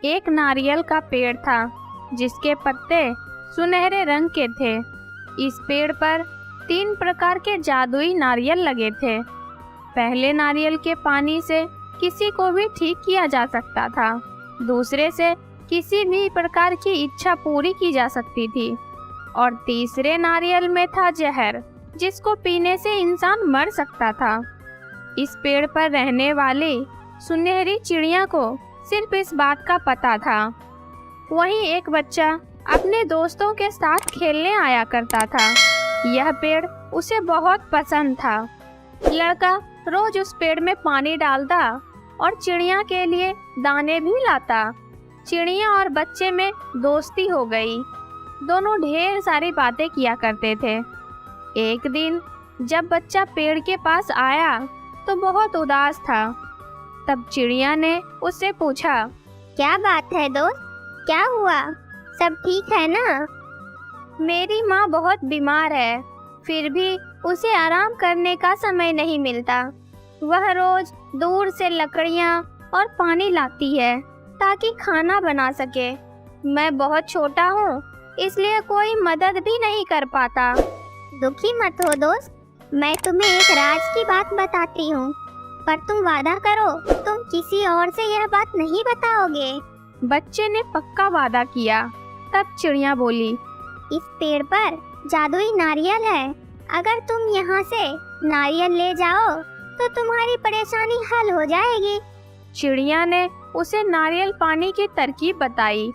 एक नारियल का पेड़ था जिसके पत्ते सुनहरे रंग के थे। इस पेड़ पर 3 प्रकार के जादुई नारियल लगे थे। पहले नारियल के पानी से किसी को भी ठीक किया जा सकता था। दूसरे से किसी भी प्रकार की इच्छा पूरी की जा सकती थी और तीसरे नारियल में था जहर, जिसको पीने से इंसान मर सकता था। इस पेड़ पर रहने वाली सुनहरी चिड़िया को सिर्फ इस बात का पता था। वहीं एक बच्चा अपने दोस्तों के साथ खेलने आया करता था। यह पेड़ उसे बहुत पसंद था। लड़का रोज उस पेड़ में पानी डालता और चिड़िया के लिए दाने भी लाता। चिड़िया और बच्चे में दोस्ती हो गई। दोनों ढेर सारी बातें किया करते थे। एक दिन जब बच्चा पेड़ के पास आया तो बहुत उदास था। तब चिड़िया ने उससे पूछा, क्या बात है दोस्त, क्या हुआ? सब ठीक है ना? मेरी माँ बहुत बीमार है, फिर भी उसे आराम करने का समय नहीं मिलता। वह रोज दूर से लकड़ियाँ और पानी लाती है ताकि खाना बना सके। मैं बहुत छोटा हूँ, इसलिए कोई मदद भी नहीं कर पाता। दुखी मत हो दोस्त, मैं तुम्हें एक राज की बात बताती हूँ, पर तुम वादा करो तुम किसी और से यह बात नहीं बताओगे। बच्चे ने पक्का वादा किया। तब चिड़िया बोली, इस पेड़ पर जादुई नारियल है। अगर तुम यहाँ से नारियल ले जाओ तो तुम्हारी परेशानी हल हो जाएगी। चिड़िया ने उसे नारियल पानी की तरकीब बताई।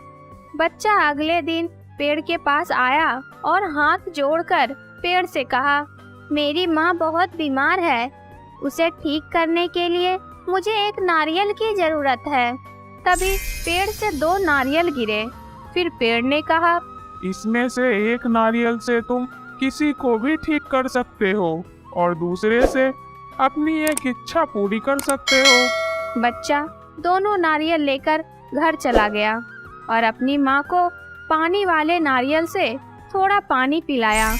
बच्चा अगले दिन पेड़ के पास आया और हाथ जोड़कर पेड़ से कहा, मेरी माँ बहुत बीमार है, उसे ठीक करने के लिए मुझे एक नारियल की जरूरत है। तभी पेड़ से 2 नारियल गिरे। फिर पेड़ ने कहा, इसमें से एक नारियल से तुम किसी को भी ठीक कर सकते हो और दूसरे से अपनी एक इच्छा पूरी कर सकते हो। बच्चा दोनों नारियल लेकर घर चला गया और अपनी माँ को पानी वाले नारियल से थोड़ा पानी पिलाया।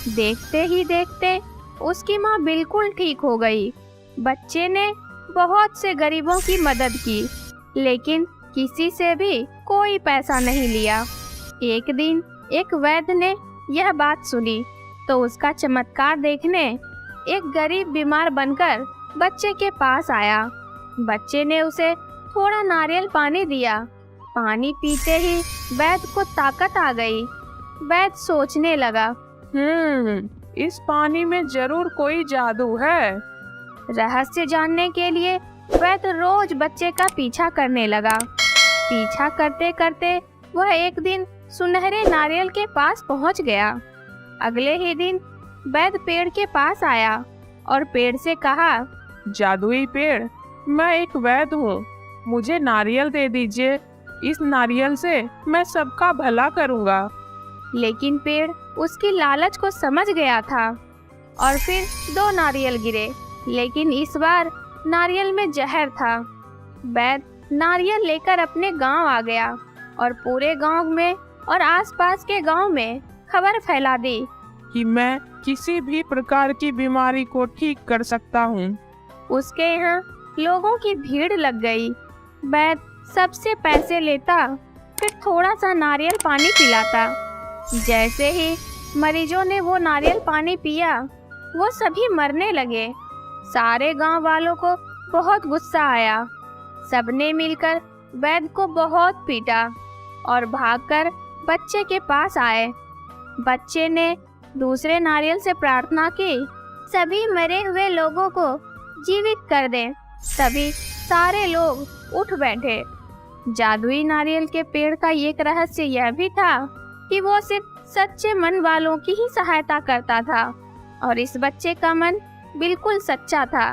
देखते ही देखते उसकी माँ बिल्कुल ठीक हो गई। बच्चे ने बहुत से गरीबों की मदद की, लेकिन किसी से भी कोई पैसा नहीं लिया। एक दिन एक वैद्य ने यह बात सुनी तो उसका चमत्कार देखने एक गरीब बीमार बनकर बच्चे के पास आया। बच्चे ने उसे थोड़ा नारियल पानी दिया। पानी पीते ही वैद्य को ताकत आ गई। वैद्य सोचने लगा, इस पानी में जरूर कोई जादू है। रहस्य जानने के लिए वैद्य रोज बच्चे का पीछा करने लगा। पीछा करते करते वह एक दिन सुनहरे नारियल के पास पहुंच गया। अगले ही दिन वैद्य पेड़ के पास आया और पेड़ से कहा, जादुई पेड़, मैं एक वैद्य हूँ, मुझे नारियल दे दीजिए। इस नारियल से मैं सबका भला करूँगा। लेकिन पेड़ उसकी लालच को समझ गया था और फिर 2 नारियल गिरे, लेकिन इस बार नारियल में जहर था। वैद्य नारियल लेकर अपने गांव आ गया और पूरे गांव में और आसपास के गांव में खबर फैला दी कि मैं किसी भी प्रकार की बीमारी को ठीक कर सकता हूँ। उसके यहाँ लोगों की भीड़ लग गई। वैद्य सबसे पैसे लेता, फिर थोड़ा सा नारियल पानी पिलाता। जैसे ही मरीजों ने वो नारियल पानी पिया, वो सभी मरने लगे। सारे गांव वालों को बहुत गुस्सा आया। सबने मिलकर वैद्य को बहुत पीटा और भागकर बच्चे के पास आए। बच्चे ने दूसरे नारियल से प्रार्थना की, सभी मरे हुए लोगों को जीवित कर दें। तभी सारे लोग उठ बैठे। जादुई नारियल के पेड़ का एक रहस्य यह भी था कि वो सिर्फ सच्चे मन वालों की ही सहायता करता था और इस बच्चे का मन बिल्कुल सच्चा था,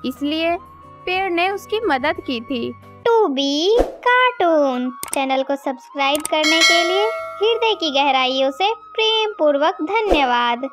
इसलिए पेड़ ने उसकी मदद की थी। टू बी कार्टून चैनल को सब्सक्राइब करने के लिए हृदय की गहराइयों से प्रेम पूर्वक धन्यवाद।